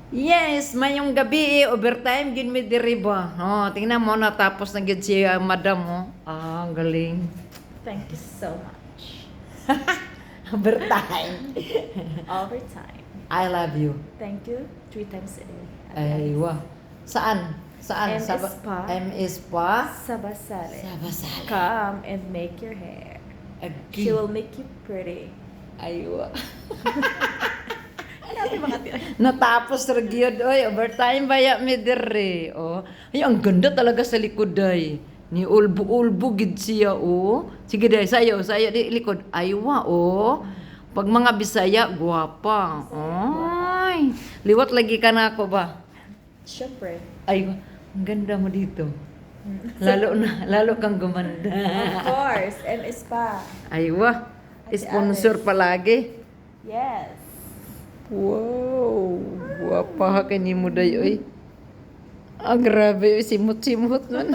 Yes, mayong gabi overtime gid mi diri ba. Oh, tingnan mo natapos na gid si madam mo. Ah, ang galing. Thank you so much. Overtime. Overtime. I love you. Thank you 3 times a day. Aywa. Saan? Saan? M Spa. M Spa. Sabasale. Sa Basal. Come and make your hair. She Agi. will make you pretty. Aywa. Grabe mga tira. Natapos ra gyud oy, overtime baya mi diri. Oh. Ay ang ganda talaga sa likod ay. Ni ulbo-ulbo gid siya oh. Sige day, sayo di likod. Aywa oh. Pag mga Bisaya, guwapa. Ay, liwat lagi ka na ako ba? Siyempre. Ay, ang ganda mo dito. Lalo kang gumanda. Of course. M Spa. Aywa, Ate sponsor Alice. palagi. Yes. Wow, guwapa ka ni mo day oy. Ah, grabe, simot-simot nun.